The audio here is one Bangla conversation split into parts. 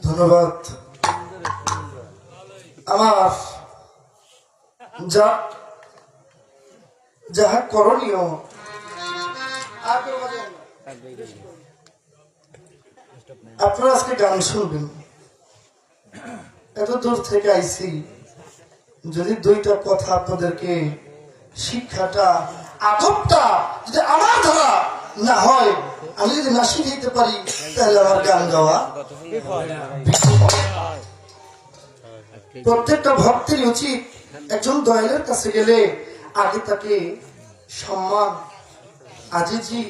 ধন্যবাদ। আমার যা যাহা করণীয় আপনারা আজকে গান শুনবেন। এত দূর থেকে আইছি, যদি দুইটা কথা আপনাদেরকে শিক্ষাটা আদবটা যদি আমার দ্বারা না হয়, আমি যদি না শিখাইতে পারি, তাহলে আমার গান গাওয়া। প্রত্যেকটা ভক্তের উচিত একজন দয়ালের কাছে গেলে আগে তাকে সম্মান, আজিজি,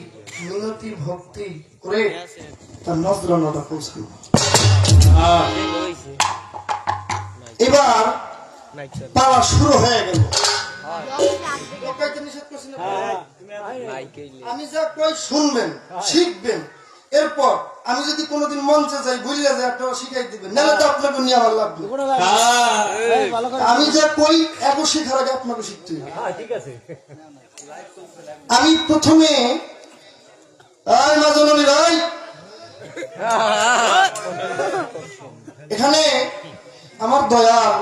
মিনতি, ভক্তি করে তার নজরানাটা পৌঁছানো। এবার পাওয়া শুরু হয়ে গেল। আমি যা কই শুনবেন, শিখবেন। এরপর আমি যদি কোনোদিন মঞ্চে যাই, ভুলিয়া যাই, আপনারা শিখাই দিবেন, নাহলে তো আপনাকে নিয়ে আমার লাগবে। আমি যা কই এত শেখার আগে আপনাকে শিখতে হবে। আমি প্রথমে ভাই এখানে আমার দয়াল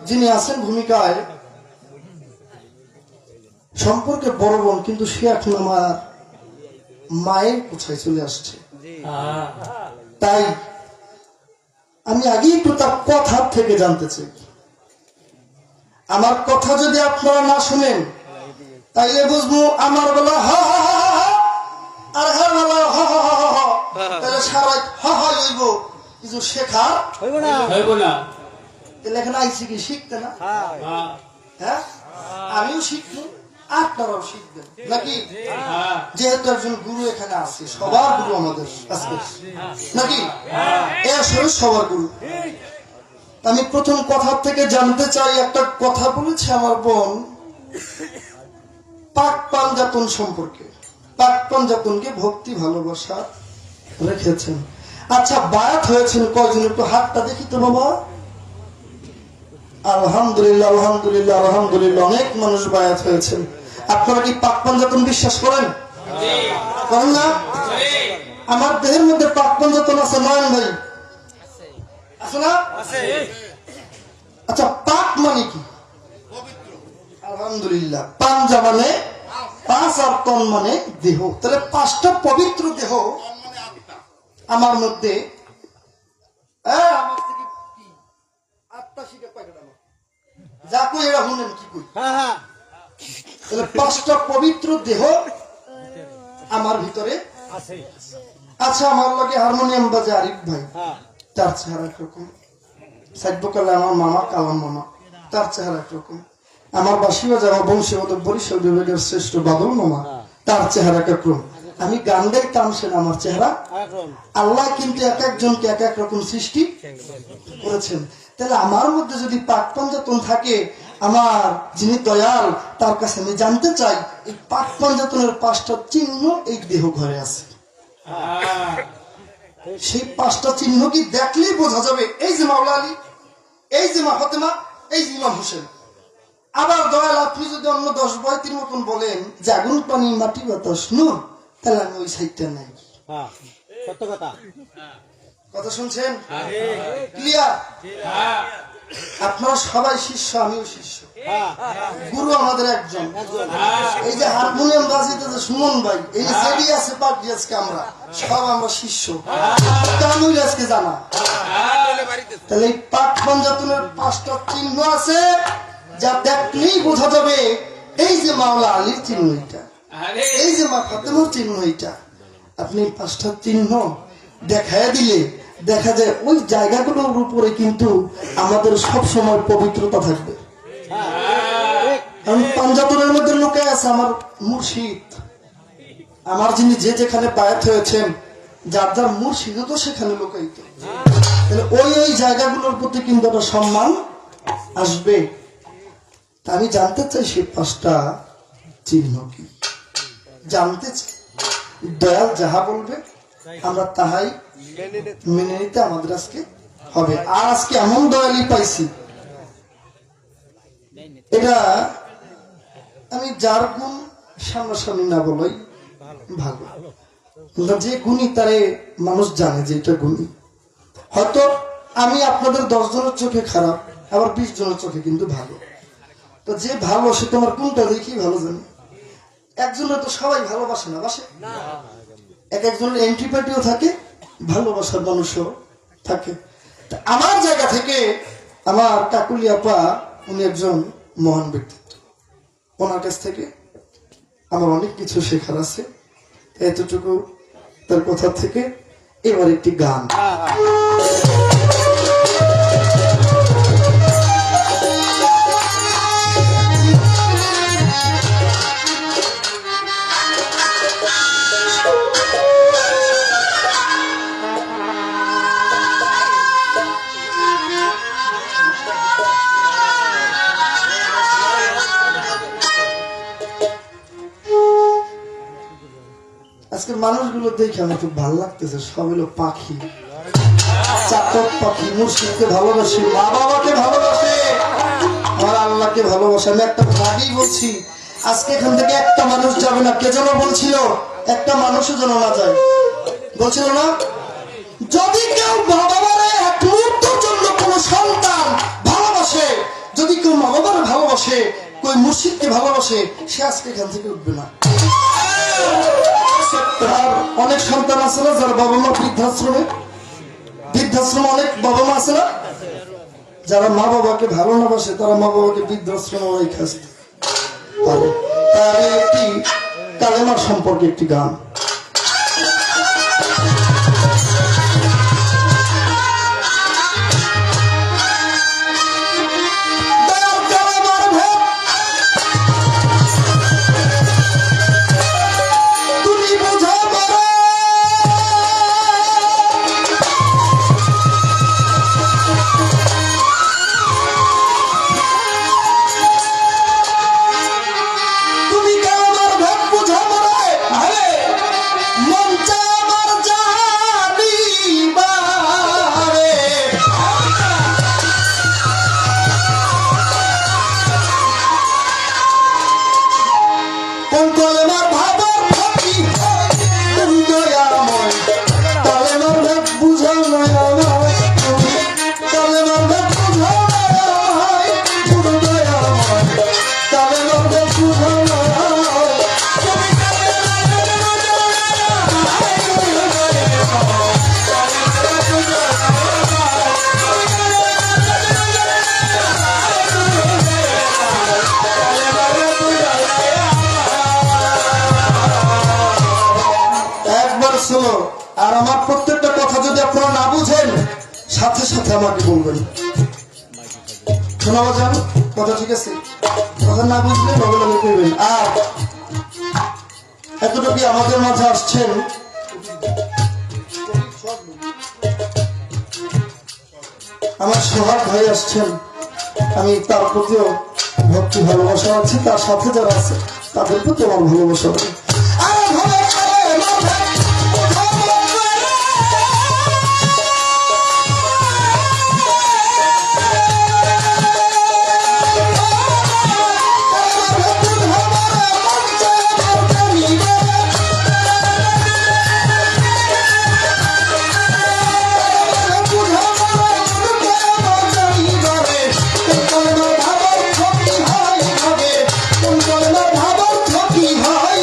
যিনি আছেন ভূমিকায়, সম্পর্কে বড় বোন, কিন্তু সে এখন আমার মায়ের কোথায় চলে আসছে। তাই আমি আগে একটু তার কথা থেকে জানতে চাই। আমার কথা যদি আপনারা না শুনেন, তাইলে বুঝবো আমার বেলা হা হা হা হা আর হার বেলা হা হা হা হা, তাহলে সারা হা হা হইব, কিছু শেখা হইব না। তাহলে এখানে আইসি কি শিখতে না? হ্যাঁ, আমিও শিখবো, আপনারাও শিখবেন নাকি? যেহেতু একজন গুরু এখানে আছে, সবার গুরু আমাদের আজকে নাকি? এ আসলে সবার গুরু। আমি প্রথম কথা থেকে জানতে চাই, একটা কথা বলেছে আমার বোন পাক পাঞ্জাতন সম্পর্কে। পাক পাঞ্জাতনকে ভক্তি ভালোবাসা রেখেছেন। আচ্ছা, বায়াত হয়েছেন কয়জন? একটু হাতটা দেখি তো বাবা। আলহামদুলিল্লাহ, আলহামদুলিল্লাহ, আলহামদুলিল্লাহ, অনেক মানুষ বায়াত হয়েছেন। আপনারা কি পাক পাঞ্জাতন বিশ্বাস করেন? করেন না? আমার দেহের মধ্যে পাক পাঞ্জাতন আছে, নয়ন ভাই আছে না? আচ্ছা, পাক মানে কি? আলহামদুলিল্লাহ। পাঞ্জা মানে পাঁচ, আর তন মানে দেহ। তাহলে পাঁচটা পবিত্র দেহ আমার মধ্যে। যা কই এরা শুনেন কি কই। তাহলে পাঁচটা পবিত্র দেহ আমার ভিতরে আছে। আচ্ছা, আমার লগে হারমোনিয়াম বাজে আরিফ ভাই, তার চেহারা একরকম। সাইডবোকালে আমার মামা কালাম মামা, তার চেহারা একরকম। আমার বাসি বাজে আমার বংশীবাদক বরিশাল বিভাগের শ্রেষ্ঠ বাদল মামা, তার চেহারা একরকম। আমি গান গাই, টানছেন, আমার চেহারা। আল্লাহ কিন্তু এক একজনকে এক এক রকম সৃষ্টি করেছেন। তাহলে আমার মধ্যে যদি পাক পাঞ্জাতন থাকে, আমার যিনি দয়াল তার কাছে আমি জানতে চাই, এই পাক পাঞ্জাতনের পাঁচটা চিহ্ন এই দেহ ঘরে আছে। সেই পাঁচটা চিহ্ন কি দেখলেই বোঝা যাবে, এই যে মাওলা আলী, এই যে মা ফাতেমা, এই যে ইমাম হোসেন। আবার দয়াল আপনি যদি অন্য 10 বয়তির মতন বলেন যে আগুন পানি মাটি বাতাস নূর, তাহলে আমি ওই সাইডটা নাই। সত্য কথা। কথা শুনছেন? ক্লিয়ার? আপনারা সবাই শিষ্য, আমিও শিষ্য। গুরু আমাদের একজন। এই যে হারমোনিয়াম বাজিতেছে সুমন ভাই, এই যে জেডি আছে পার্টি আজকে, আমরা সব আমরা শিষ্য। কানুই আজকে জানা। তাহলে এই পাক পাঞ্জাতনের পাঁচটা চিহ্ন আছে, যা দেখলেই বোঝা যাবে এই যে মাওলা আলীর চিহ্ন এটা, এই যে মা ফাতেমার চিহ্ন এটা। আপনি পাঁচটা চিহ্ন দেখায় দিলে দেখা যায় ওই জায়গাগুলোর উপরে কিন্তু আমাদের সব সময় পবিত্রতা থাকবে। কারণ পাঞ্জাতনের মধ্যে লোকে আছে আমার মুর্শিদ, আমার যিনি যে যেখানে বায়াত হয়েছেন, যার যার মুর্শিদও তো সেখানে লোকায়িত। তাহলে ওই ওই জায়গাগুলোর প্রতি কিন্তু একটা সম্মান আসবে। তা আমি জানতে চাই সেই পাঁচটা চিহ্ন কি, জানতে চাই। দয়াল যাহা বলবে আমরা তাহাই মেনে নিতে আমাদের আজকে হবে। আর আজকে এমন দয়ালই পাইছি, এটা আমি যার গুণ সামনাসামনি না বলাই ভালো। যে গুণী তারে মানুষ জানে যে এটা গুণী। হয়তো আমি আপনাদের 10 জনের চোখে খারাপ, আবার 20 জনের চোখে কিন্তু ভালো। তো যে ভালো সে তোমার কোনটা দেখি ভালো জানি। একজনের তো সবাই ভালোবাসে না, বাসে এক একজনের এন্টিপ্যাটিও থাকে, ভালোবাসার মানুষও থাকে। আমার জায়গা থেকে আমার কাকুলি আপা উনি একজন মহান ব্যক্তিত্ব, ওনার কাছ থেকে আমার অনেক কিছু শেখার আছে। এতটুকু তার কথা থেকে এবার একটি গান। আজকে মানুষগুলো দেখে আমার খুব ভালো লাগতেছে, সব হলো পাখি, চাতক পাখি। মুর্শিদকে ভালোবাসে, মা বাবাকে ভালোবাসে, আমার আল্লাহকে ভালোবাসে। আমি একটা ভাগই বলছি, আজকে এখান থেকে একটা মানুষ যাবে না। কে যেন বলছিল একটা মানুষও যেন না যায়, বলছিল না? যদি কেউ মা বাবারে এক মুহূর্তের জন্য কোন সন্তান ভালোবাসে, যদি কেউ মা বাবারে ভালোবাসে, কই মুর্শিদকে ভালোবাসে, সে আজকে এখান থেকে উঠবে না। তার অনেক সন্তান আছে না যারা বাবা মা বৃদ্ধাশ্রমে, বৃদ্ধাশ্রমে অনেক বাবা মা আছে না, যারা মা বাবাকে ভালো না বাসে, তারা মা বাবাকে বৃদ্ধাশ্রমে রেখে আসতে পারে। তার একটি কালেমার সম্পর্কে একটি গান। আর আমার প্রত্যেকটা কথা যদি আপনারা না বুঝেন, সাথে সাথে আমাকে বলবেন। শোনা বাজান কথা, ঠিক আছে? কথা না বুঝলে লগে লগে করবেন। আর এতটুকু আমাদের মাঝে আসছেন আমার সোহাগ ভাই, আসছেন। আমি তার প্রতিও ভক্তি ভালোবাসা আছে, তার সাথে যারা আছে তাদের প্রতি আমার ভালোবাসা আছে। ভাবার কি হয়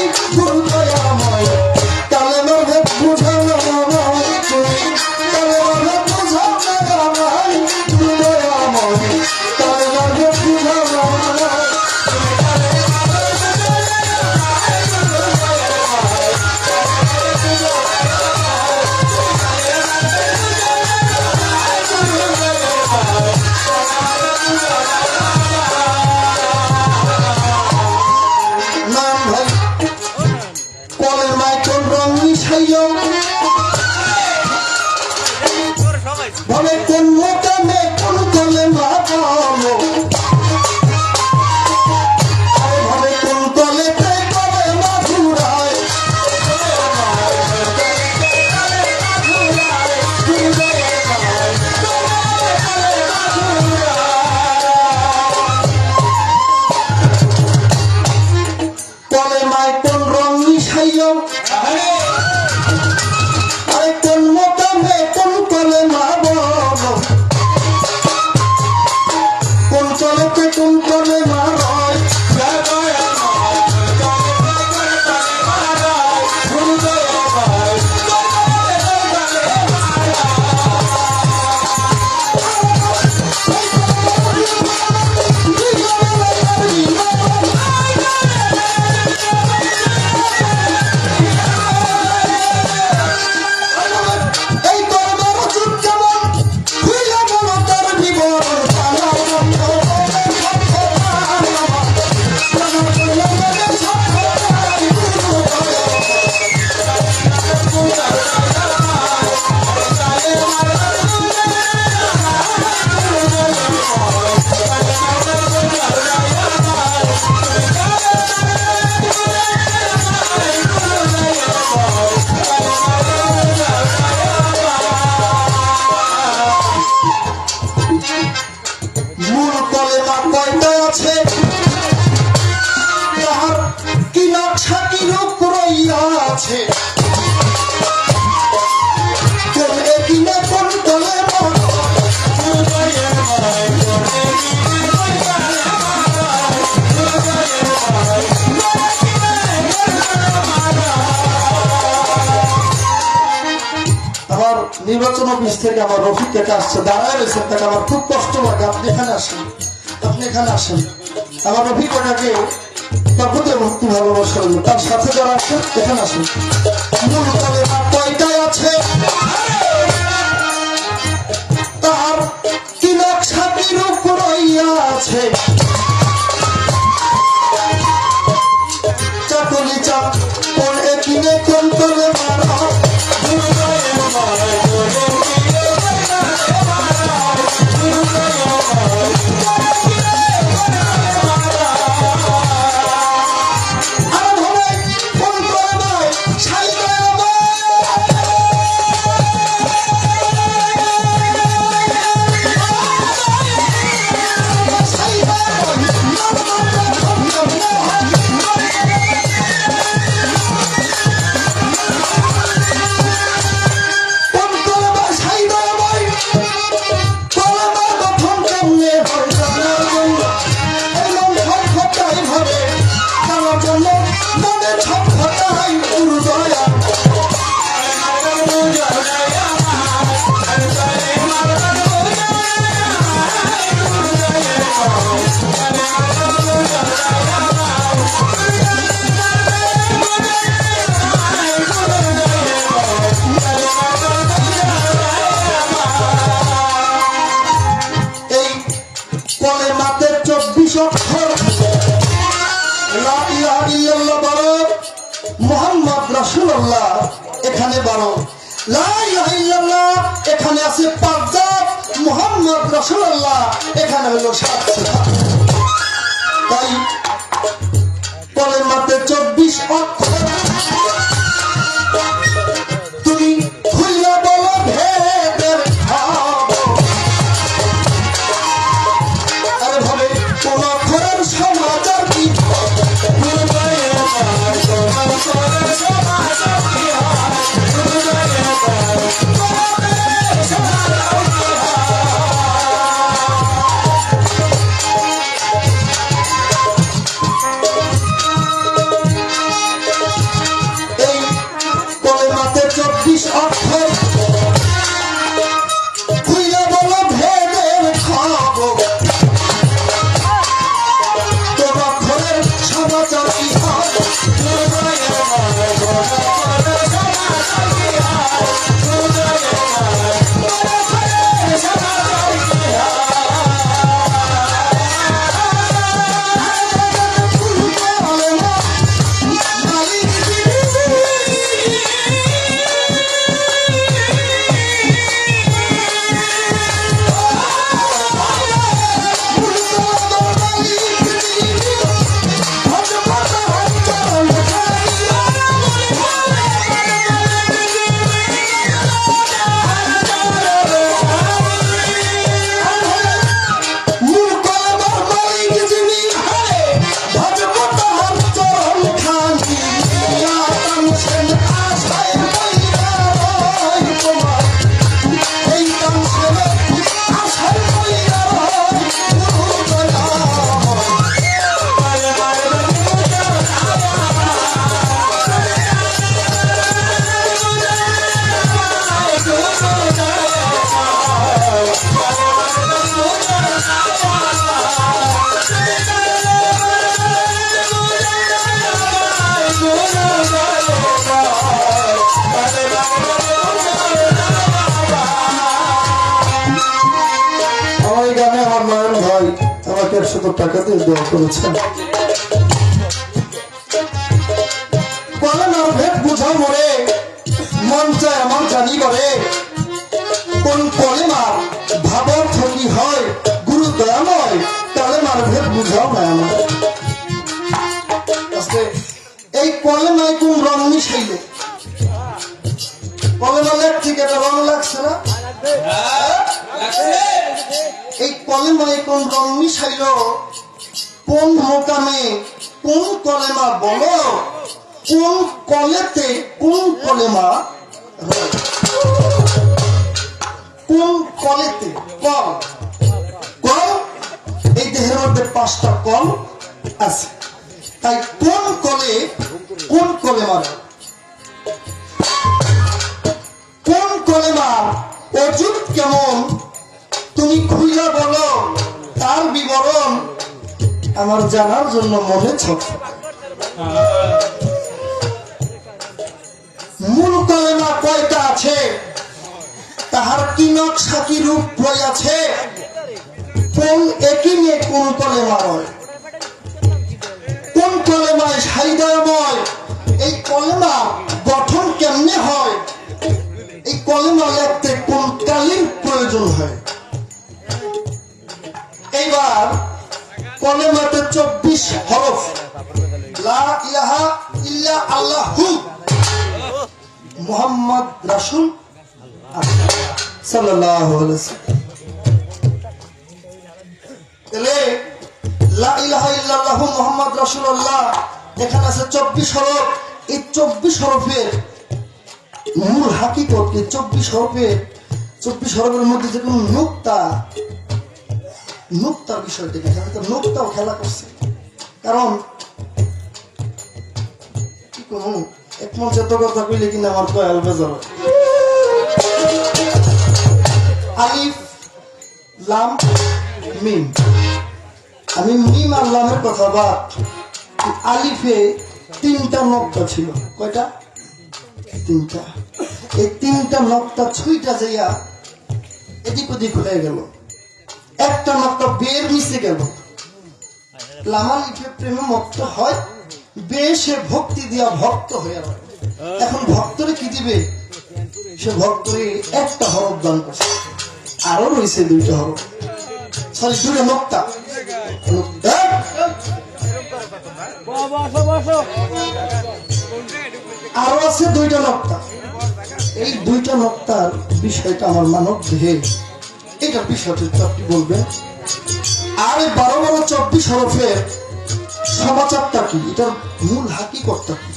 নির্বাচন অফিস থেকে আমার রফিক কাকা আসছে, দাঁড়ায় রয়েছে, তাকে আমার খুব কষ্ট লাগে। আপনি এখানে আসেন, আপনি এখানে আসেন। আমার রফিক কাকাকে তার প্রতি ভক্তি ভালোবাসা লাগবে। তার সাথে যারা আছেন এখানে আসেন। মূল কলেমা কয়টায় আছে? তার তিলক সাথীর উপর আছে চাকলি চাপ কোন একিনে কোন কলেমা মোহাম্মদ রাসূলুল্লাহ এখানে 12, লা ইলাহা ইল্লাল্লাহ এখানে আছে 5, মোহাম্মদ রাসূলুল্লাহ এখানে হলো 7। তাই কলেমাতে 24 অক্ষর। তুমি খুইলা বলো ভেদের ভাব, আরে ভাবে কোন অক্ষরের সমাচার কি? আমাকে 100 টাকা দিয়ে দেওয়া করেছেন। কলেমার ভেদ বুঝাও মরে, মন চায় আমার জানি করে। কোন কলেমার ভাবার্থ কি হয় গুরু দয়াময়, কলেমার ভেদ বুঝাও না আমার। এই কলেমায় কোন রং মিশাইল? কলেমা লেখ ঠিক একটা রং লাগছে না? এই কলেমায় কোন রং মিশাইল? কোন মোকামে কোন কলেমা বলো? কোন কলেতে কোন কলেমা? কোন কলেতে কল? কল এই দেহের মধ্যে 5টা কল আছে। তাই কোন কলে কোন কলেমা? কোন কলেমা অজুত কেমন তুমি খুইলা বলো, তার বিবরণ আমার জানার জন্য মনে ছোট। মূল কলেমা কয়টা আছে, তাহার কি নকশা কি রূপ রয়েছে, কোন একই নিয়ে কোন কলেমা রয়, কোন কলেমায় সাইদাময়, এই কলেমা গঠন কেমনে হয়, এই কলেমা লিখতে কোন কালির প্রয়োজন হয়। এইবার কলেমাতে 24 হরফ, লা ইলাহা ইল্লা আল্লাহু মুহাম্মদ রাসূল সাল্লাল্লাহু আলাইহি ওয়াসাল্লাম। তাহলে লা ইলাহা ইল্লাল্লাহু মুহাম্মদ রাসূলুল্লাহ এখানে আছে 24 হরফ। এই 24 হরফের মূল হাকিকত কি? 24 হরফের মধ্যে যে কোন নুক্তার বিষয়টি এখানে তো নুক্তাও খেলা করছে। কারণ কি কোন এক মঞ্চে তো কথা কইলে কিনা আমার কয়াল বেজার। আলিফ লাম মিম, আমি মিম আর লামের কথা বাদ। আলিফে 3টা নক্তা ছিল। কয়টা? 3টা। এই 3টা নক্তা ছুঁইটা যাইয়া এদিক ওদিক হয়ে গেল, একটা নক্তা বের মিশে গেল। লামালিফে প্রেমে মত্ত হয়, বেশে ভক্তি দিয়া ভক্ত হয়ে রয়। এখন ভক্তরে কি দিবে? সে ভক্তরে একটা হরফ দান করছে, আরো রয়েছে 2টা হরফ, সরি 2টা নক্তা। আরো আছে 2টা নক্তা। এই 2টা নক্তার বিষয়টা আমার মানব দেহে, এটার বিষয়টা আপনি বলবেন। আর এই 12 24 হরফের সমাচারটা কি, এটার মূল হাকিকতটা কি?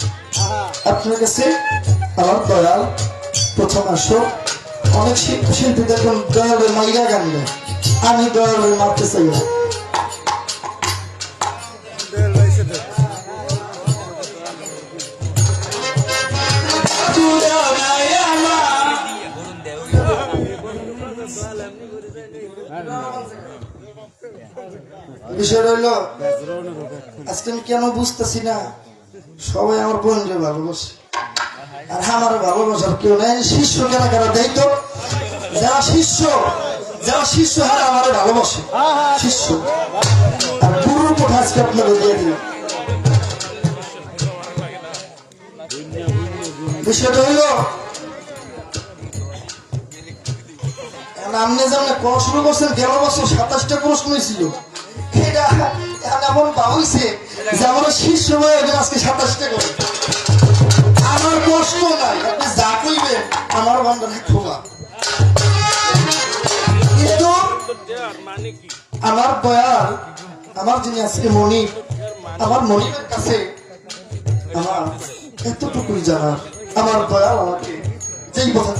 আপনার কাছে আমার দয়াল প্রথম আসো। অনেক শিল্পী দেখুন দয়ালের মাইরা গান দেয়, আমি দয়ালের মারতে চাই না। বিষয়টা হইল আজকে আমি কেন বুঝতেছি না, সবাই আমার বোনকে ভালোবাসে আর আমার ভালোবাসার কেউ নেই। শিষ্য কারা কারা দেয় তো, যারা শিষ্য হারা আমার ভালোবাসে শিষ্য, আর গুরুর কথা আজকে আপনাকে দিয়ে দিল। বিষয়টা হইল আপনি যেমন ক শুরু করছেন, গেল বছর 27টা প্রশ্ন ছিল। এটা এমন পাইছে যে আমার শিষ্য হয়ে আজকে 27টা করে। আমার কষ্ট নাই, আপনি যা কইবেন আমার বান্দারে খোলা। কিন্তু আমার দয়াল, আমার যিনি আজকে মনিব, আমার মনিবের কাছে আমার এতটুকুই জানার, আমার দয়াল আমাকে যেই কথা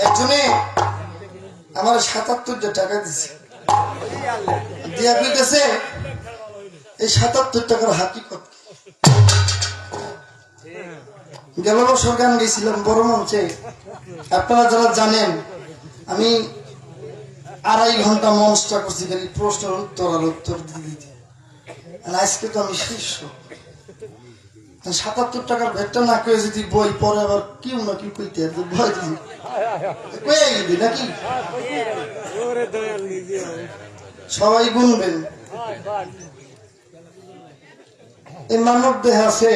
একজনে আমার ৭৭ টাকা দিছে, দিয়া কইতেছে এই ৭৭ টাকার হাকিকত গেল বছর গান গেছিলাম বড় মঞ্চে। আপনারা যারা জানেন আমি ২.৫ ঘন্টা মঞ্চটা করছি খালি প্রশ্নের উত্তর আর উত্তর দিতে। আজকে তো আমি শীর্ষ ৭৭ টাকার ভেটটা না কেউ যদি বই পরে আবার কেউ না কেউ কইতে ভয় দিদি কয়ে গেলি নাকি সবাই গুনবেন। এই মানব দেহ আছে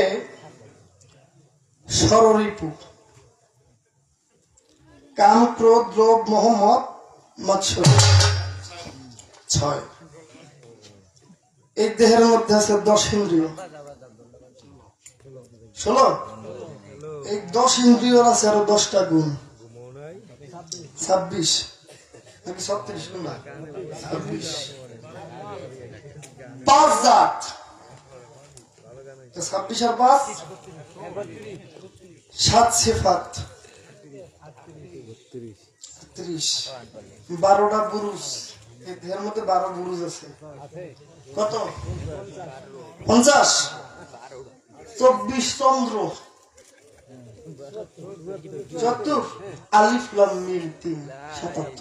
ষড়রিপু, কাম ক্রোধ লোভ মোহ মদ মৎসর ৬। এই দেহের মধ্যে আছে ১০ ইন্দ্রিয়, ১৬। এই ১০ ইন্দ্রিয়র আছে আরো ১০টা গুণ, ২৬ নাকি ৩৬ গুণ, ২৬। ৫ জাত, ২৬ আর ৫ ৭ সিফাত, ৩৮। ১২টা বুরুজ, এই দেহের মধ্যে ১২ বুরুজ আছে। কত? ৫০। ২৪ চন্দ্র, ৭৪। আলিফ লাম মিম ৩, ৭৭।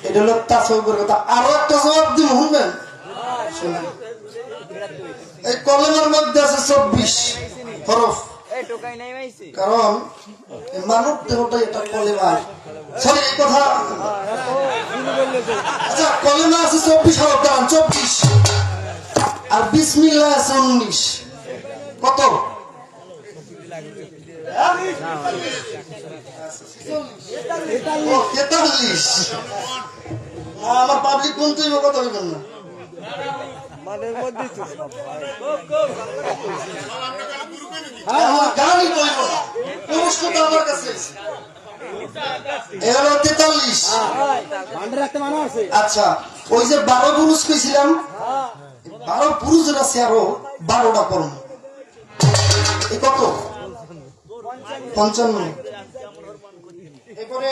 এটা হলো তাসাউফের কথা। আরো একটা জবাব দিন, শুনবেন? এই কলমের মধ্যে আছে ২৪ হরফ, কারণ মানব দেহটা এটা কলেমা। সরি, এই কথা আচ্ছা, কলেমা আছে ২৪ হরফ, দাঁড়ান ২৪, আর বিসমিল্লাহ আছে ১৯। কত? ৪৩। আমার পাবলিক বলতে কথা বলবেন না। গানই বলবো না, পুরস্কারটা আমার কাছে। এর ৪৩। আচ্ছা, ওই যে ১২ পুরুষ কইছিলাম, ১২ পুরুষের আছে আরো ১২টা কর্ম। এই কত? ৫৫। এরপরে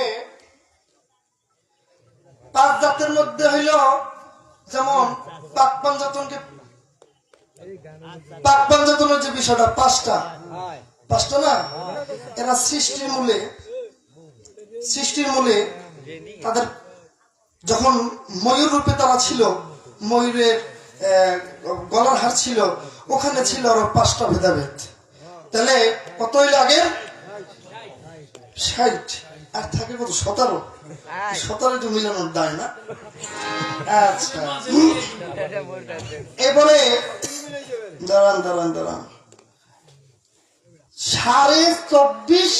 ৫ জাতের মধ্যে হইল, যেমন পাক পাঞ্জাতনের যে বিষয়টা, ৫টা না, এরা সৃষ্টির মূলে তাদের যখন ময়ূর রূপে তারা ছিল, ময়ূরের গলার হার ছিল, ওখানে ছিল আরো ৫টা ভেদাভেদ। তাহলে কত হইল আগে? ৬০। আর থাকে কত? ১৭। ১৭ একটু মিলানোর দায় না? আচ্ছা, এবারে দাঁড়ান ২.৫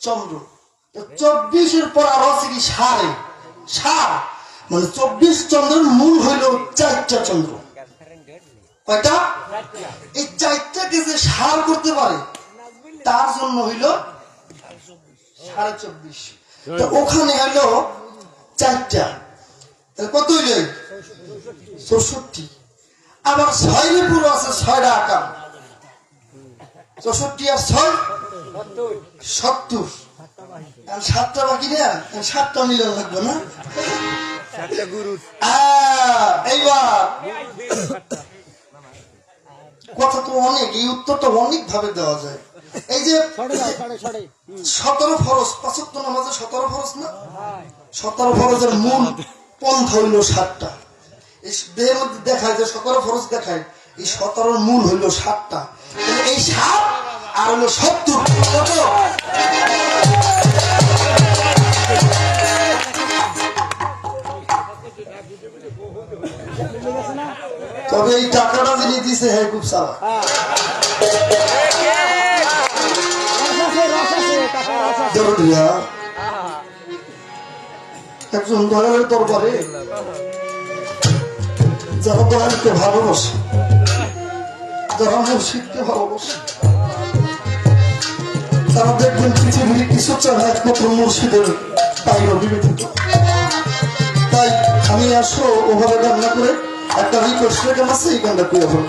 চন্দ্র, ২৪-এর পর আরো আছে কি সার, মানে ২৪ চন্দ্রের মূল হইল ৪টা চন্দ্র। কয়টা? এই ৪টাকে যে সার করতে পারে তার জন্য হইল ২.৫। তো ওখানে হইল ৪টা, কত হইল? ৬৪। আবার ৬ পুরো আছে ৬টা আকার, ৬৪ আর ৬ ৭০। ৭টা বাকি না, ৭টা মিলন লাগবে না? এইবার কথা তো অনেক, এই উত্তরটা অনেক ভাবে দেওয়া যায়। এই যে ১৭ ফরজ, ৫ ওয়াক্ত নামাজে ১৭ ফরজ না? ১৭ ফরজের মূল পন্থা হইল ৭টা। এই দেহের মধ্যে দেখায় যে ১৭ ফরজ দেখায়, এই ১৭-র মূল হইল ৭টা। এই ৭ আর হইল ৭০। কত? তবে এই টাকাটা যিনি দিছে হ্যাঁ খুব সারা। একজন দয়ালের দরবারে যারা দয়ালকে ভালোবাসে, যারা মুর্শিদকে ভালোবাসে, তারা দেখবেন পৃথিবীর কিছু ছাড়া একমাত্র মুর্শিদের তাই অবিবেচিত। তাই আমি আসো ওভাবে রান্না করে একটা রিকোয়েস্টের গান আছে, এই গানটা পেয়ে হল।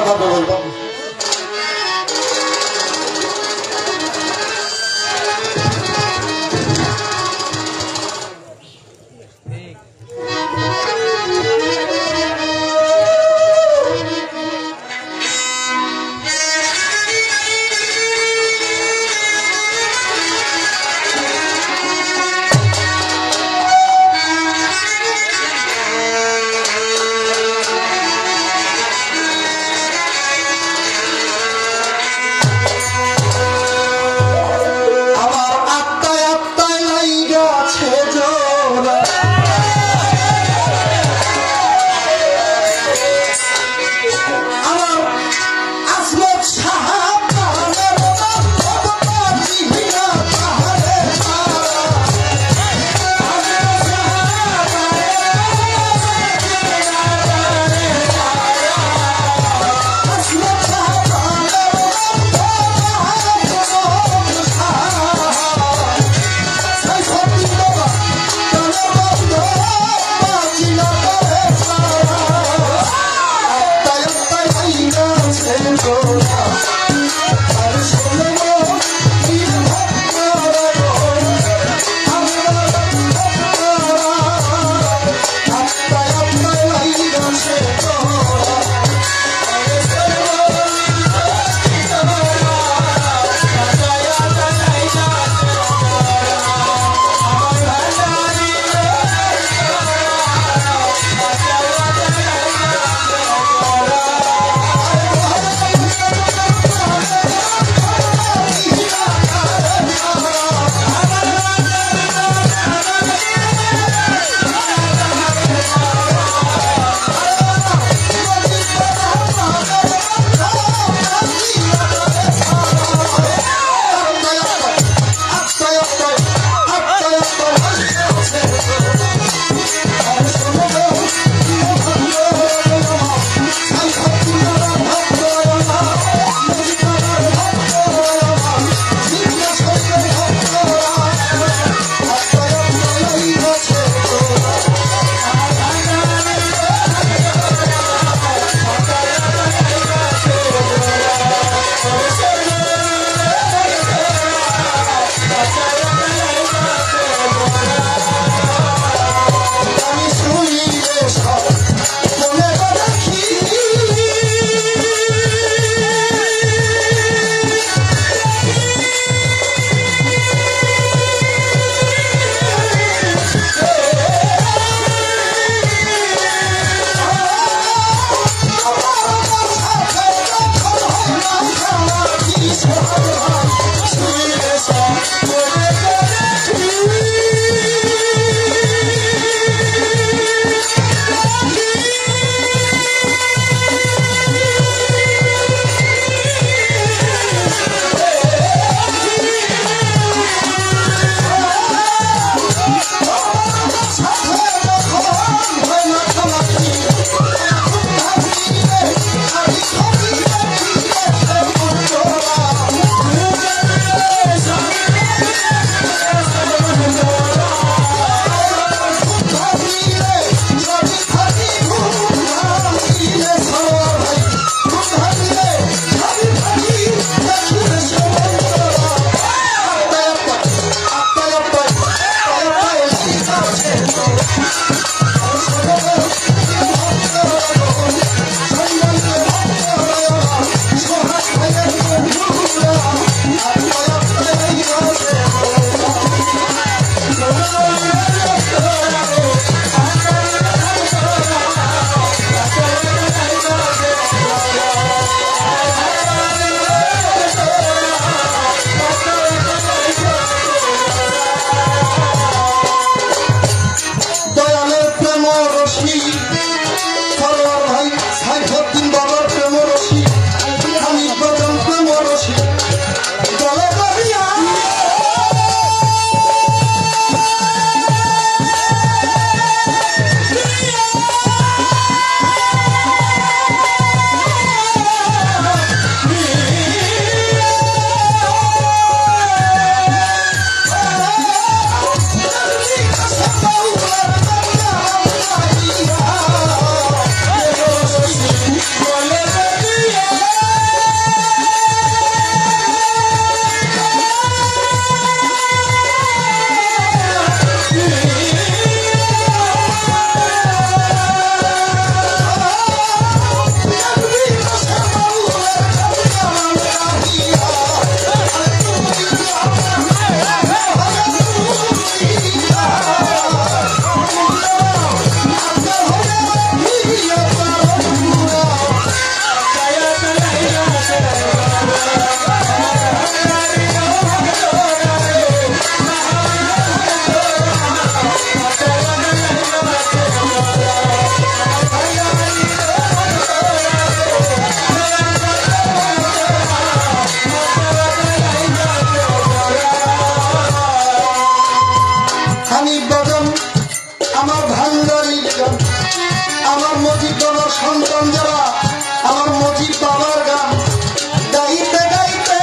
বাবু ভাই বাবু রশি সরোয়ার ভাই সাইফুদ্দিন বাবার প্রেম রশি আমি বদন প্রেম রশি দলে দলিয়া আমার ভান্ডারির গান আমার মজিদ বাবার সন্তান যারা আমার মজিদ বাবার গান গাইতে গাইতে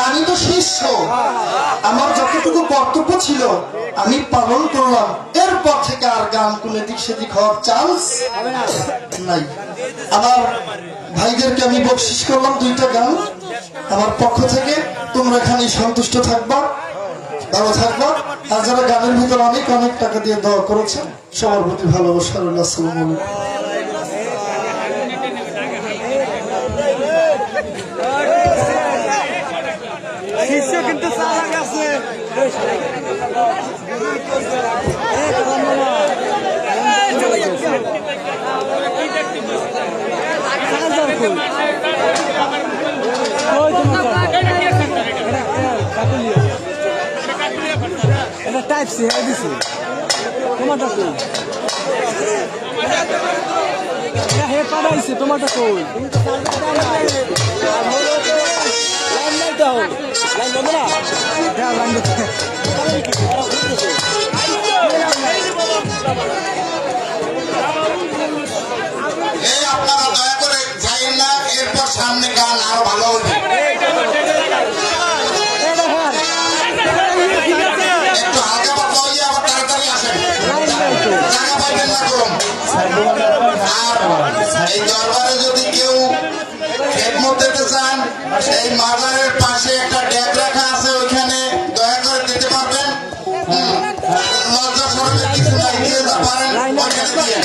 আমি তো শিষ্য, আমার যতটুকু কর্তব্য ছিল আমি পালন করলাম। এরপর থেকে আর গান কোনে দিক সেদিক হওয়ার চান্স নাই। আমার ভাইদেরকে আমি বকশিস করলাম 2টা গান আমার পক্ষ থেকে। তোমরা এখানে সন্তুষ্ট থাকবা, ভালো থাকবা। আর যারা গানের ভিতরে অনেক অনেক টাকা দিয়ে দোয়া করেছেন সবার প্রতি ভালোবাসা রইল। আসসালামু আলাইকুম। কিন্তু চালাক আছে এটা টাইপ সি হয়ে দিছি তোমারটা কই হে পাঠাইছে তোমারটা কই তুমি তো লাইন নাই তো লাইন বন্ধ না হ্যাঁ লাইন দিতে এই আপনারা দয়া করে যাইন না, এরপর সামনে গান আরো ভালো হবে। একটু হালকা পাতলা হইয়া আবার তাড়াতাড়ি আসেন, জায়গা পাইবেন না করুন। আর এই দরবারে যদি কেউ খেদমত দিতে চান, এই মাজারের পাশে একটা ডেক রাখা আছে, ওইখানে দয়া করে দিতে পারবেন। লজ্জা শরমের কিছু নাই, দিয়ে পারেন ওইখানে দিয়ে।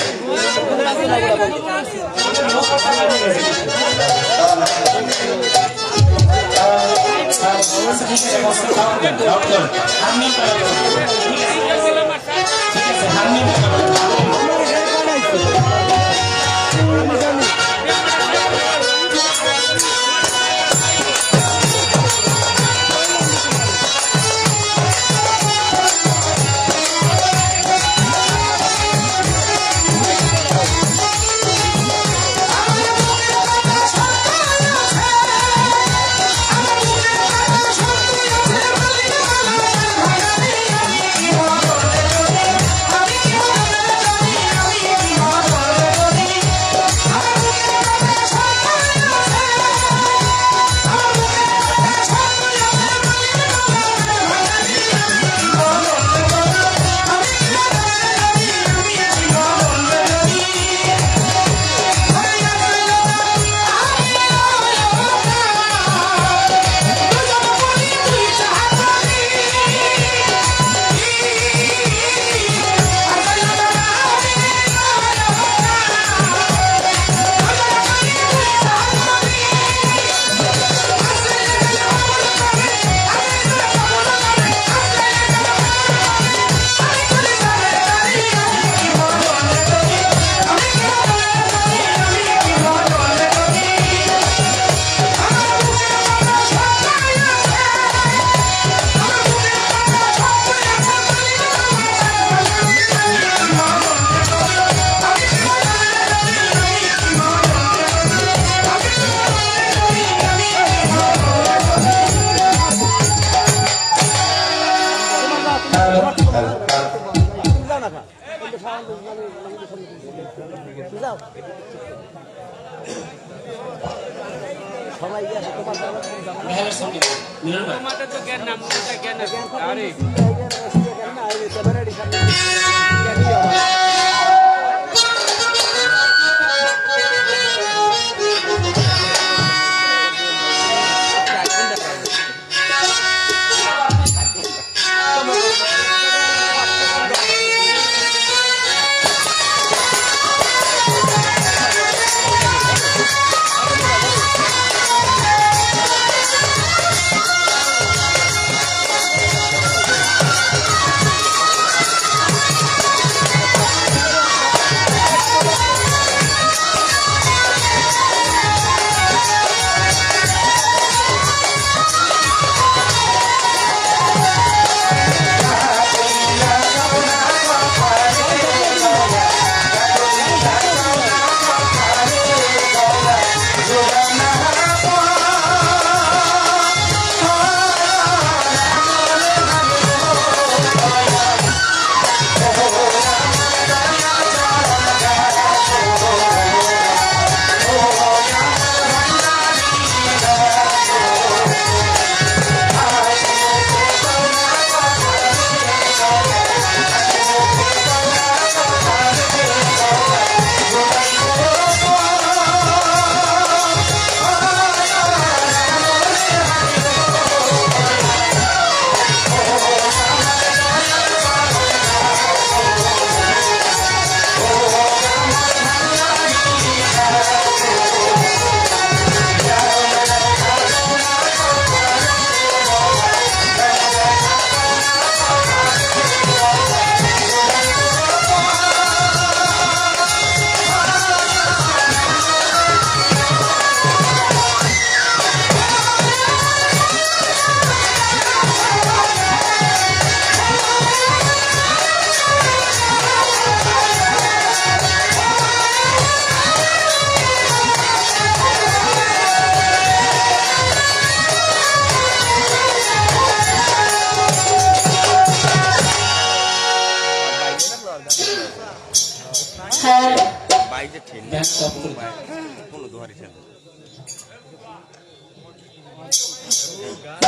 হ্যাঁ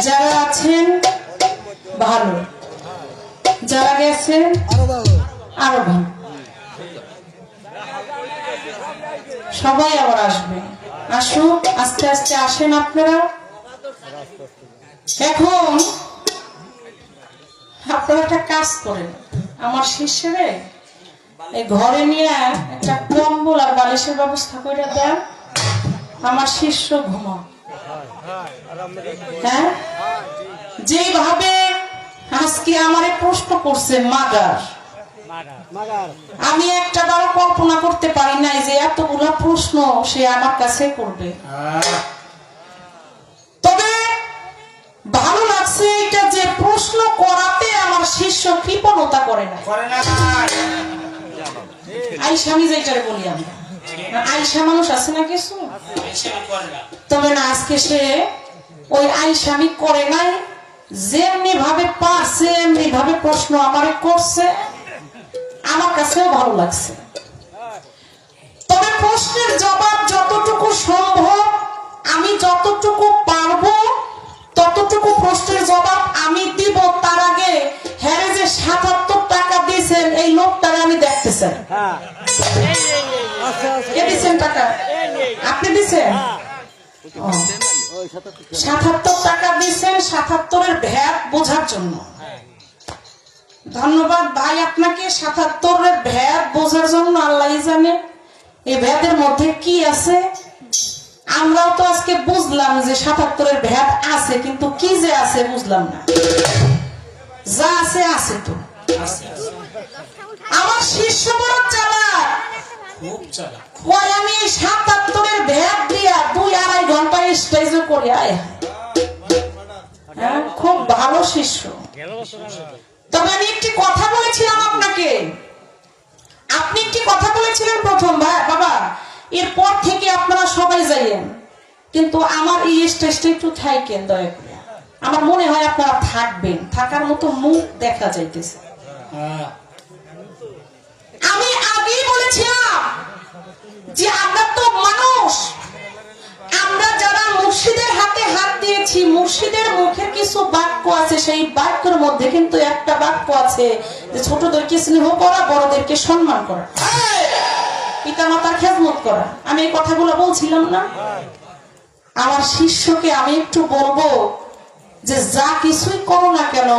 যারা আছেন ভালো, যারা গেছেন আরো ভালো, সবাই আবার আসবে। আসুক, আস্তে আস্তে আসেন আপনারা। এখন আপনারা একটা কাজ করেন, আমার শিষ্যরে এই ঘরে নিয়ে একটা কম্বল আর বালিশের ব্যবস্থা করে দেন, আমার শিষ্য ঘুমাও। হ্যাঁ, যেভাবে আজকে আমারে প্রশ্ন করছে মাগার, আমি একটা বারো কল্পনা করতে পারি নাই যে এতগুলা প্রশ্ন সে আমার কাছে করবে। তবে ভালো লাগছে এটা যে প্রশ্ন করাতে আমার শিষ্য কৃপণতা করে না। আইসা, আমি যেটারে বলি আমরা আইসা মানুষ আছে না কিছু, তবে না আজকে সে ওই আইসামি করে নাই, যেমনি ভাবে পারছে এমনি ভাবে প্রশ্ন আমারে করছে, আমার কাছেও ভালো লাগছে। তবে প্রশ্নের জবাব যতটুকু সম্ভব, আমি যতটুকু পারবো ততটুকু প্রশ্নের জবাব আমি দিব। তার আগে হ্যাঁ যে ৭৭ টাকা দিয়েছেন এই লোকটারে আমি দেখতে চাই। কে দিচ্ছেন টাকা? আপনি দিচ্ছেন? ৭৭ টাকা দিচ্ছেন ৭৭-এর ভ্যাট বোঝার জন্য। ধন্যবাদ ভাই আপনাকে। ৭৭-এর ভ্যাট বোঝার জন্য আল্লাহই জানে এই ভ্যাটের মধ্যে কি আছে। আমরাও তো আজকে বুঝলাম যে ৭৭-এর ভ্যাট আছে, কিন্তু কি যে আছে বুঝলাম না। যা আছে আছে তো। আমার শিষ্য বড় চালাক, কয় আমি ৭৭-এর ভ্যাট দিয়া ২-২.৫ ঘন্টা স্টেজ করে আয়। হ্যাঁ, খুব ভালো শিষ্য। তবে আমি একটি কথা বলেছিলাম আপনাকে, আপনি একটি কথা বলেছিলেন প্রথম ভাই বাবা, এরপর থেকে আপনারা সবাই যাইয়েন, কিন্তু আমার এই স্টেজটা একটু থাকেন দয়া করে। আমার মনে হয় আপনারা থাকবেন, থাকার মতো মুখ দেখা যাইতেছে। আমি আগেই বলেছিলাম যে আমরা তো মানুষ, আমরা যারা মুর্শিদের হাতে হাত দিয়েছি, মুর্শিদের মুখের কিছু বাক্য আছে, সেই বাক্যের মধ্যে কিন্তু একটা বাক্য আছে যে ছোটদেরকে স্নেহ করা, বড়দেরকে সম্মান করা, পিতা মাতার খেদমত করা। আমি এই কথাগুলো বলছিলাম না? আমার শিষ্যকে আমি একটু বলবো যে যা কিছুই করো না কেন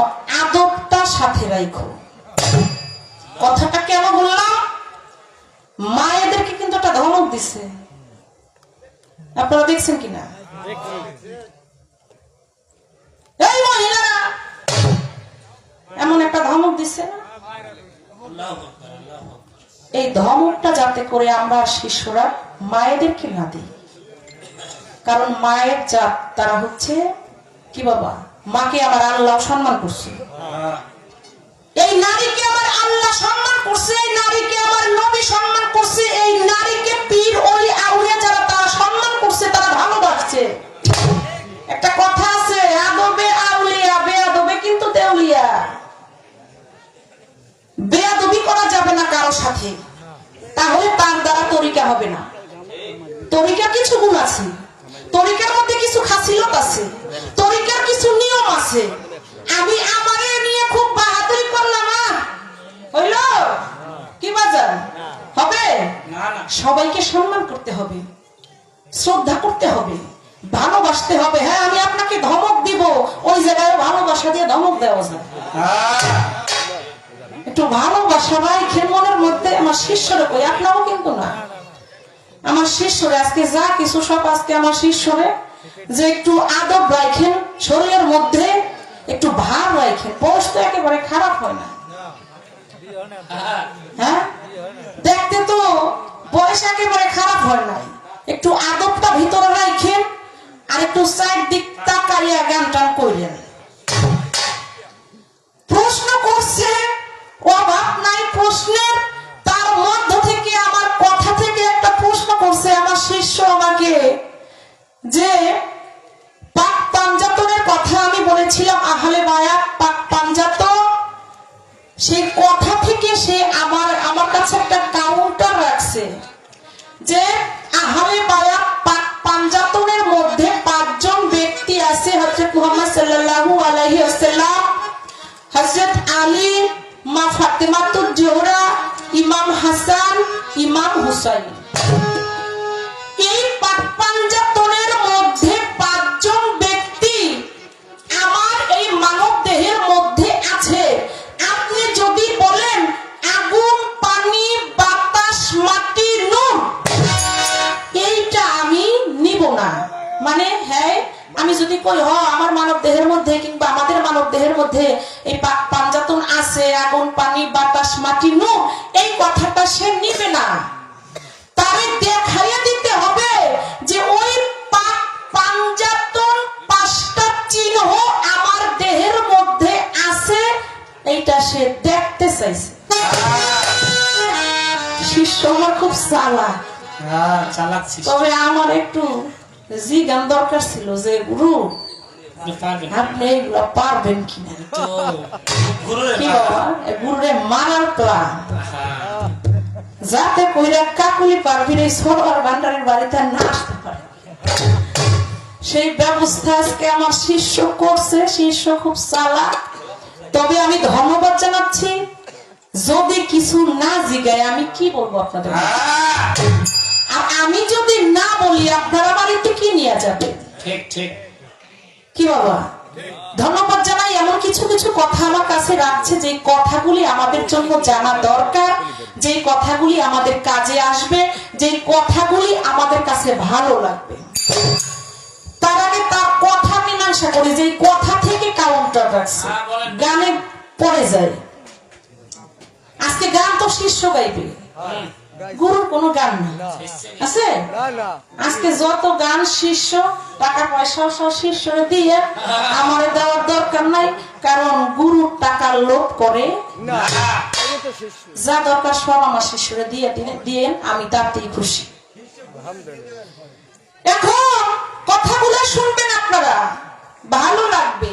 আদবটা সাথে রাখো। কথাটা কেন বললাম? মায়েদেরকে কিন্তু একটা ধমক দিছে, আপনারা দেখছেন কিনা? এই মহিলারা এমন একটা ধমক দিছে না? এই ধমকটা যাতে করে আমরা শিশুরা মায়েদেরকে না দিই, কারণ মায়ের জাত তারা হচ্ছে কি বাবা, মাকে আমার আল্লাহ সম্মান করছে, এই নারীকে আমার আল্লাহ সম্মান করছে, এই নারীকে আমার নবী সম্মান করছে, এই নারীকে পীর ওলি আউলিয়া যারা তারা সম্মান করছে, তারা ভালোবাসছে। একটা কথা আছে, আদবে আউলিয়া, বেয়াদবে কিন্তু দেউলিয়া। বেয়াদবি করা যাবে না কারো সাথে, তাহলে তার দ্বারা তরিকা হবে না। তরিকার কিছু গুণ আছে, তরিকার মধ্যে কিছু খাসিলত আছে, তরিকার কিছু নিয়ম আছে। আমি আমারে নিয়ে খুব বাহাদুরি করলাম না, হইল কি বাজার হবে? সবাইকে সম্মান করতে হবে, শ্রদ্ধা করতে হবে, ভালোবাসতে হবে। হ্যাঁ, আমি আপনাকে ধমক দিব, ওই জায়গায় ভালোবাসা দিয়ে ধমক দেওয়া যায়। একটু ভালোবাসা রাখেন মনের মধ্যে। আমার শিষ্যরে কই, আপনারও কিন্তু না, আমার শিষ্যরে আজকে যা কিছু সব আজকে আমার শিষ্যরে যে একটু আদব রাখেন, শরীরের মধ্যে একটু ভাব রাখেন। বয়স তো একেবারে খারাপ হয় না, হ্যাঁ দেখতে তো বয়স একেবারে খারাপ হয় না। একটু আদবটা ভিতরে রাখেন, আর একটু সাইড দিক তাকাইয়া গান টান করেন। প্রশ্ন করছে, অভাব নাই প্রশ্নের, তার মধ্য থেকে আমার কথা থেকে একটা প্রশ্ন করছে আমার শিষ্য আমাকে, যে পাক পাঞ্জাতনের কথা আমি বলেছিলাম, আহলে বায়াত পাক পাঞ্জাতন, সেই কথা থেকে সে আমার কাছে একটা কাউন্টার রাখে। ফাতেমাতুজ জোহরা, ইমাম হাসান, ইমাম হুসাইন। এই পাক পাঞ্জাতনের মধ্যে 5 জন ব্যক্তি আমার এই মানব দেহের মধ্যে আছে। আপনি যদি বলেন আগুন, পানি, বাতাস, মাটি, নূর, এইটা আমি নিব না। মানে হ্যাঁ, আমি যদি কই আমার মানব দেহের মধ্যে কিংবা আমাদের মানব দেহের মধ্যে এই পাক পাঞ্জাতন আছে, আগুন, পানি, বাতাস, মাটি, নূর, এই কথাটা সে নিবে না। তারে দেখাইয়া দিতে হবে যে ওই পাক পাঞ্জাতন 5টা চিহ্ন আমার দেহের মধ্যে আছে, এইটা সে দেখতে চাইছে। শিষ্য আমার খুব চালাক, তবে আমার একটু জিজ্ঞান দরকার ছিল যে গুরু আপনি এগুলো পারবেন কিনা। কি বাবা, গুরুরে মারার প্ল্যান যাতে কইরা কাকুলি পারবির এই সরকার ভান্ডারের বাড়িতে না আসতে পারে, সেই ব্যবস্থা আজকে আমার শিষ্য করছে। শিষ্য খুব চালাক, তবে আমি ধন্যবাদ জানাচ্ছি। যদি কিছু না জিগায় আমি কি বলবো আপনাদের, আর আমি যদি না বলি আপনারা বাড়িতে কি নিয়ে যাবে? ঠিক ঠিক কি বাবা, ধন্যবাদ জানাই। এমন কিছু কিছু কথা আমার কাছে রাখছে যে কথাগুলি আমাদের জন্য জানা দরকার, যে কথাগুলি আমাদের কাজে আসবে, যে কথাগুলি আমাদের কাছে ভালো লাগবে। তার আগে তার কথা মীমাংসা করি যে কথা থেকে কাউন্টার রাখছে, গানে পড়ে যায়। আজকে গান তো শিষ্য গাইবে, গুরুর কোনো গান না আছে। আজকে যত গান শিষ্য, টাকা পয়সা সব শিষ্যরে দিয়ে আমার দেওয়ার দরকার নাই, কারণ গুরু টাকার লোভ করে না। যা দরকার সব আমার শিষ্যরে দিয়ে আমি তাতেই খুশি। এখন কথাগুলো শুনবেন আপনারা, ভালো লাগবে।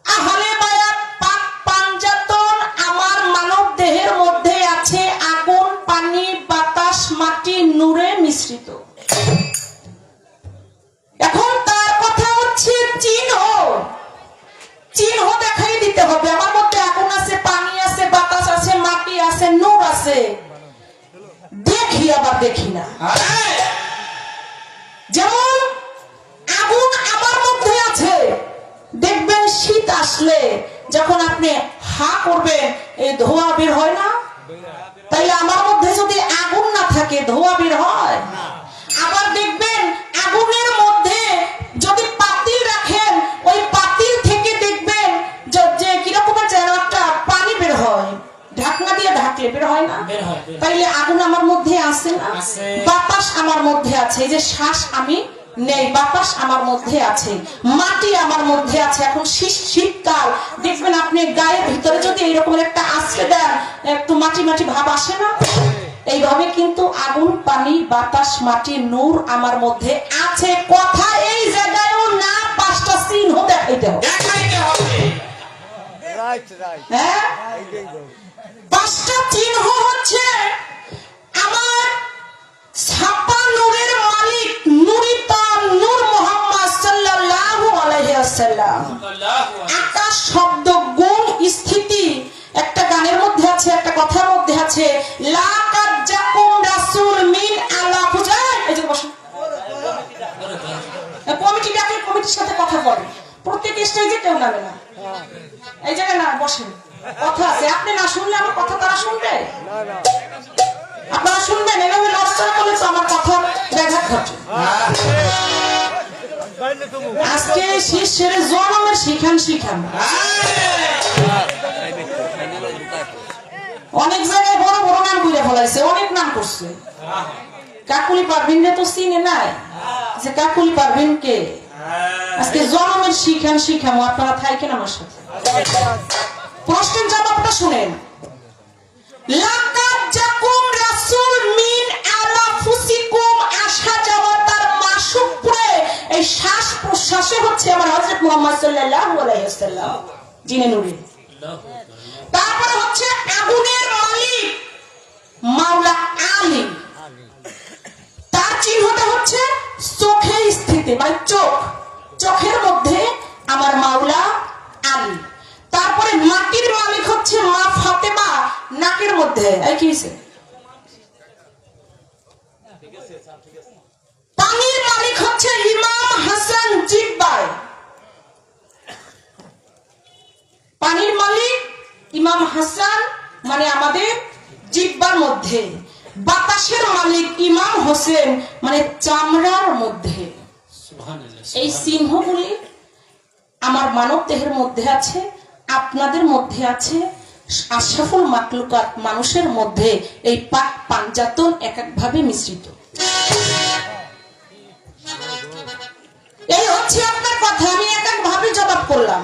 আহলে বায়াত পাক পাঞ্জাতন আমার মানব দেহের মধ্যে আছে আগুন, পানি, বাতাস, মাটি, নূরে মিশ্রিত। এখন তার কথা হচ্ছে চিহ্ন, চিহ্ন দেখাই দিতে হবে। আমার মধ্যে আগুন আছে, পানি আছে, বাতাস আছে, মাটি আছে, নূর আছে, দেখি আবার দেখি না। যেমন আগুন আমার মধ্যে আছে, দেখবেন শীত আসলে যখন আপনি হা করবেন এই ধোঁয়া বের হয় না? তাইলে আমার মধ্যে যদি আগুন না থাকে ধোঁয়া বের হয়? আবার দেখবেন আগুনের মধ্যে যদি পাতিল রাখেন, ওই পাতিল থেকে দেখবেন যে কিরকমের যেন একটা পানি বের হয়, ঢাকনা দিয়ে ঢাকলে বের হয় না? তাইলে আগুন আমার মধ্যে আছে না? বাতাস আমার মধ্যে আছে, এই যে শ্বাস আমি নেই, বাতাস আমার মধ্যে আছে, মাটি আমার মধ্যে আছে। এখন শীতকাল দেখবেন আপনি গায়ের ভিতরে যদি এইরকম একটা আশ্রয় দেন, একটু মাটি মাটি ভাব আসে না? এইভাবে কিন্তু আগুন, পানি, বাতাস, মাটি, নূর আমার মধ্যে আছে। কথা এই জায়গায়ও না 5টা চিহ্ন দেখাইতে হবে। হ্যাঁ, 5টা চিহ্ন হচ্ছে আমার ছাপা নূরের মালিক নূরিতান নূর মুহাম্মদ সাল্লাল্লাহু আলাইহি ওয়াসাল্লাম। আকাশ, শব্দ, গুণ, স্থিতি একটা গানের মধ্যে আছে, একটা কথার মধ্যে আছে। লাকাদ জাকুম রাসূল মিন আলা ফুজাই। এই যে বসুন, কমিটি ডাকলে কমিটির সাথে কথা বলেন। প্রত্যেক স্টেজে কেউ নামে না, এই জায়গায় না বসেন, কথা আছে। আপনি না শুনলে আমার কথা তারা শুনবে? আপনারা শুনবেন? এভাবে লড়াচড়া করলে তো আমার কথা ব্যাঘাত ঘটে। আজকে শিষ্যের জনমের শিখান অনেক জায়গায় বড় বড় নাম করে ফেলাইছে, অনেক নাম করছে। কাকুলি পারভিন তো চিনে নাই যে কাকুলি পারভিন কে। আজকে জনমের শিখামো, আপনারা থাকেন আমার সাথে। প্রশ্নের জবাবটা শুনেন। লাকাদ জাকুম রাসূল মিন আনফুসিকুম, আসা যাওয়া তার মাসুকপুরে এই শ্বাস প্রশ্বাসে হচ্ছে আমার হযরত মুহাম্মদ সাল্লাল্লাহু আলাইহি ওয়াসাল্লাম জিনে নূরে। তারপরে হচ্ছে আগুনের মালিক মাওলা আলী, তার চিহ্নটা হচ্ছে চোখে স্থিতি, মানে চোখের মধ্যে আমার মাওলা আলী। তারপরে মাটির মালিক হচ্ছে মা ফাতেমা, নাকের মধ্যে এই কি হয়েছে? পানির মালিক হচ্ছে ইমাম হাসান জিব্বায়। পানির মালিক ইমাম হাসান মানে আমাদের জিব্বার মধ্যে। বাতাসের মালিক ইমাম হোসেন মানে চামড়ার মধ্যে। এই চিহ্নগুলি আমার মানব দেহের মধ্যে আছে, আপনাদের মধ্যে আছে, আশরাফুল মাখলুকাত মানুষের মধ্যে এই পাক পাঞ্জাতন এক একভাবে মিশ্রিত। এই হচ্ছে আপনার কথা, আমি এক এক ভাবে জবাব করলাম,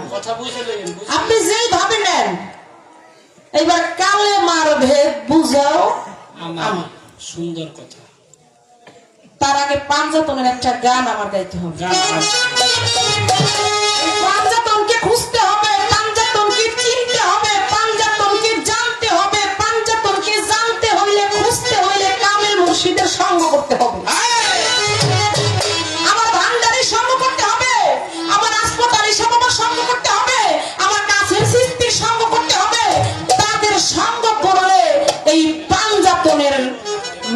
আপনি যেই ভাবে নেন। এইবার কালে মার ভেদ বুঝাও আমার সুন্দর কথা। তার আগে পাঞ্জাতনের একটা গান আমার গাইতে হবে। পাঞ্জাতনকে খুঁজতে হবে, পাঞ্জাতনকে চিনতে হবে, পাঞ্জাতনকে জানতে হবে। পাঞ্জাতনকে জানতে হইলে, খুঁজতে হইলে কামেল মুর্শিদের সঙ্গ করতে হবে, আমার ভান্ডারির সঙ্গ করতে হবে, আমার হাসপাতালের সবার সঙ্গ করতে হবে, আমার কাছের সৃষ্টির সঙ্গ করতে হবে। তাদের সঙ্গ করলে এই পাঞ্জাতনের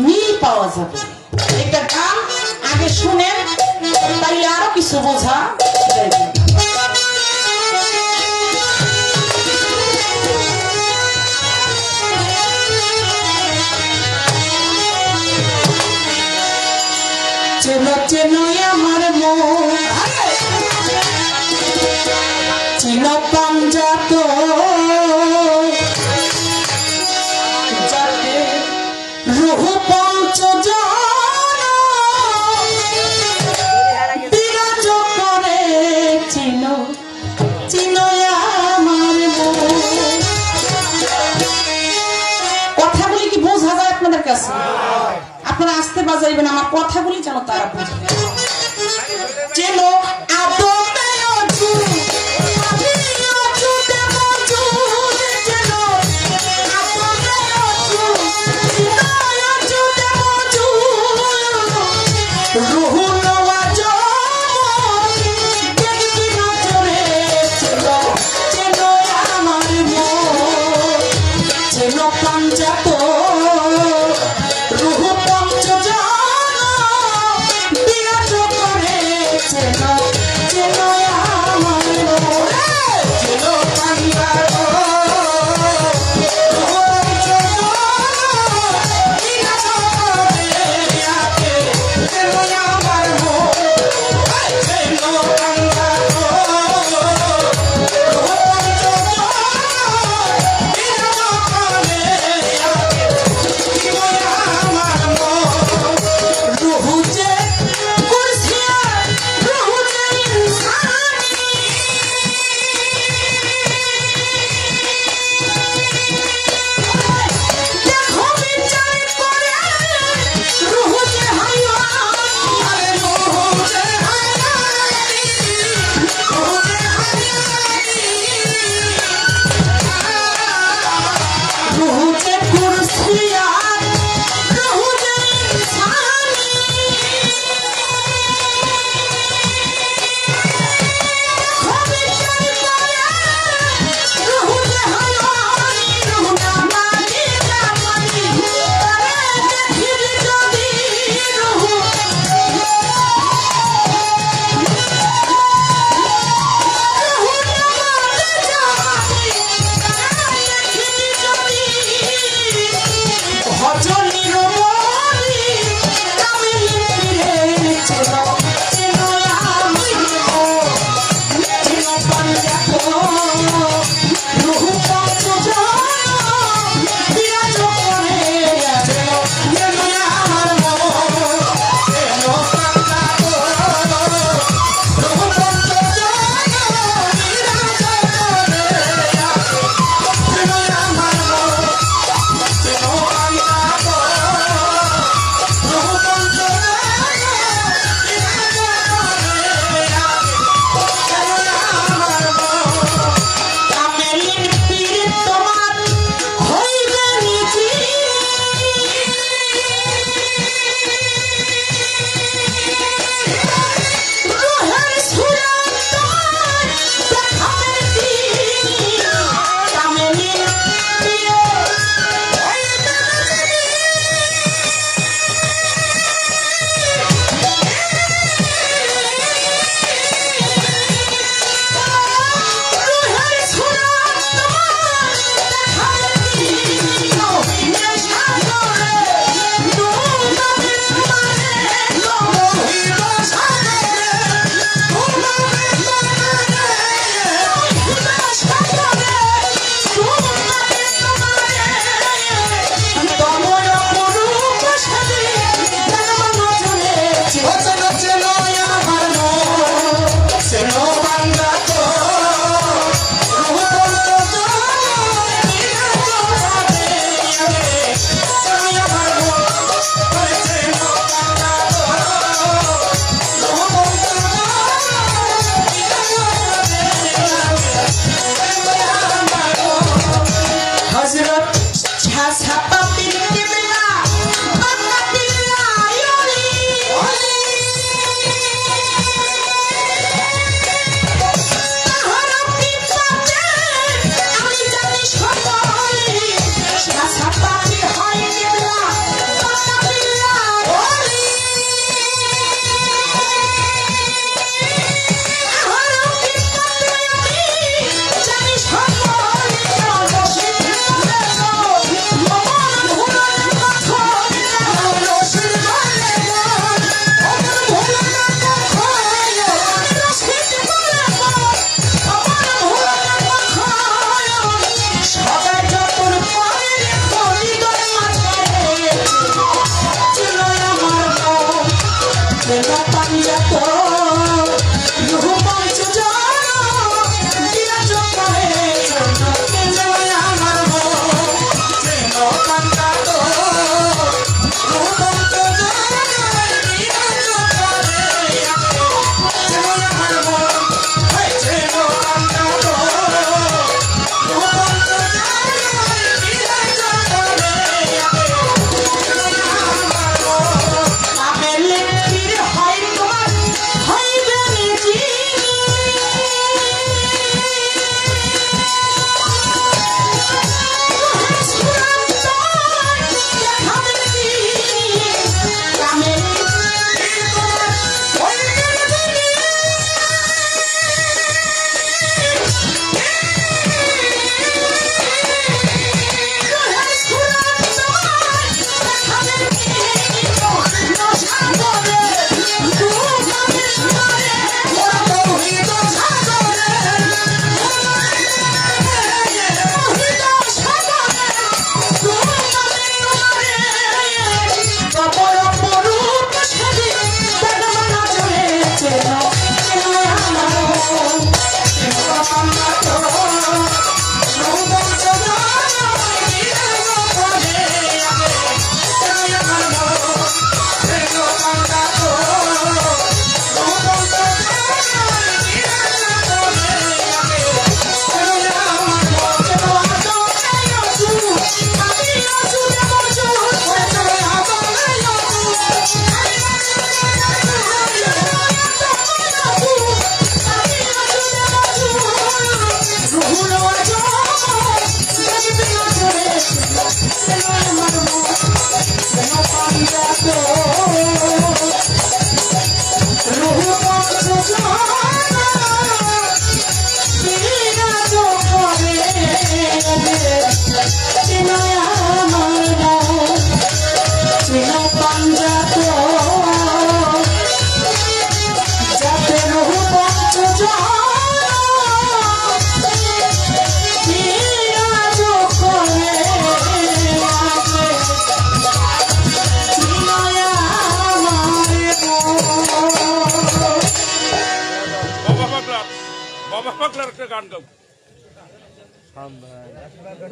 মিল পাওয়া যাবে। একটা গান আগে শুনেন, তাইলে আরো কিছু বোঝা যাবে। চেনো চেনো আমার মন, চেনো পাঞ্জাতন, যাতে রূহ পঞ্চজন বিরাজ করে। চিনো চিনো আমার মন। কথাগুলি কি বোঝা যায় আপনাদের কাছে? আপনারা আসতে বাজাইবেন, আমার কথাগুলি যেন তারা বোঝে। চেনো আদমে অজুদ, আমিও অজুদে মজুদ। চেনো আদমে অজুদ, চিনায় অজুদে মজুদ। রুহু নওয়াজত, দেখবি নজরে। চেনো চেনো আমার মন, চেনো পাঞ্জাতন, রুহু পঞ্চজন বিরাজ করে। চেনো চেনো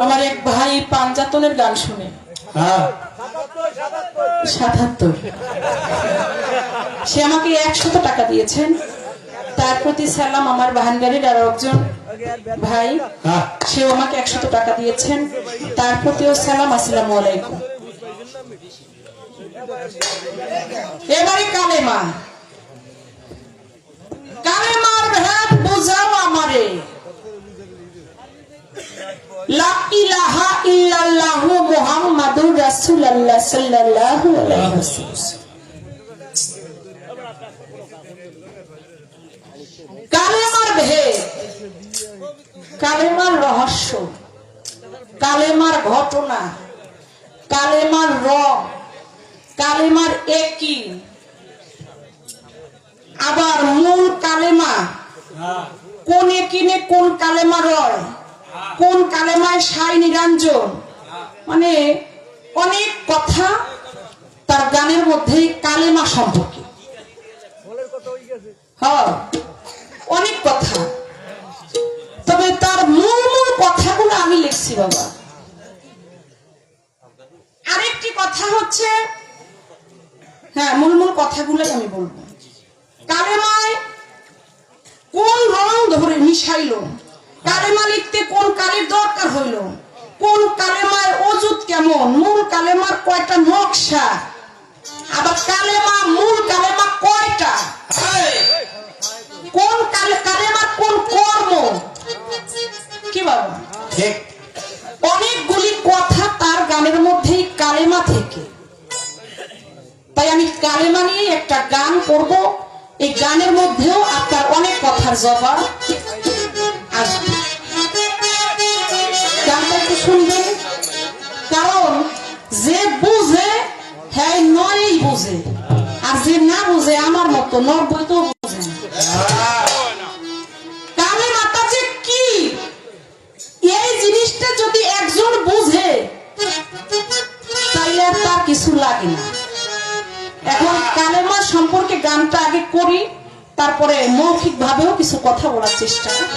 আমার এক ভাই পাঞ্জাতনের গান শুনে, ৭৭, সে আমাকে ১০০ টাকা দিয়েছেন। তার প্রতি সালাম। আমার বাহানগাড়ির আরো একজন ভাই, সেও আমাকে ১০০ টাকা দিয়েছেন, তার প্রতিও সালাম। আসসালামু আলাইকুম। এবারে কালেমা, কালেমার ভেদ বুঝাও আমারে। লা ইলাহা ইল্লাল্লাহু মুহাম্মাদুর রাসূলুল্লাহ সাল্লাল্লাহু আলাইহি ওয়াসাল্লাম। কালেমার ভেদ, কালেমার রহস্য, কালেমার ঘটনা, কালেমার রং, কালেমার একই। আবার মূল কালেমা কোন একিনে কোন কালেমা রয়, কোন কালেমায় সাই নিরঞ্জন, মানে অনেক কথা তার গানের মধ্যে কালেমা সম্পর্কে। হ্যাঁ, অনেক কথা, তবে তার মূল মূল কথাগুলো আমি লিখছি বাবা। আরেকটি কথা হচ্ছে, হ্যাঁ, মূল মূল কথাগুলো আমি বলবো। কালেমায় কোন রং ধরে মিশাইলো, কালেমা লিখতে কোন কালের দরকার হইল, কোন কালেমায় অজুত কেমন, মূল কালেমার কয়টা নকশা, আবার কালেমা মূল কালেমা কয়টা, কোন কালেমার কোন কর্ম, কি বাবা, অনেকগুলি কথা তার গানের মধ্যেই কালেমা থেকে। তাই আমি কালেমা নিয়ে একটা গান করব। এই গানের মধ্যেও আপনার অনেক কথার জবাব আসবে। গানটা একটু শুনবেন, কারণ যে বুঝে হ্যাঁ নয়ই বুঝে, আর যে না বুঝে আমার মতো 90 তো বুঝে না। কালেমাটা যে কি, এই জিনিসটা যদি একজন বুঝে তাইলে আর তার কিছু লাগে না। এখন কালেমা সম্পর্কে গানটা আগে করি, তারপরে মৌখিক ভাবেও কিছু কথা বলার চেষ্টা করি।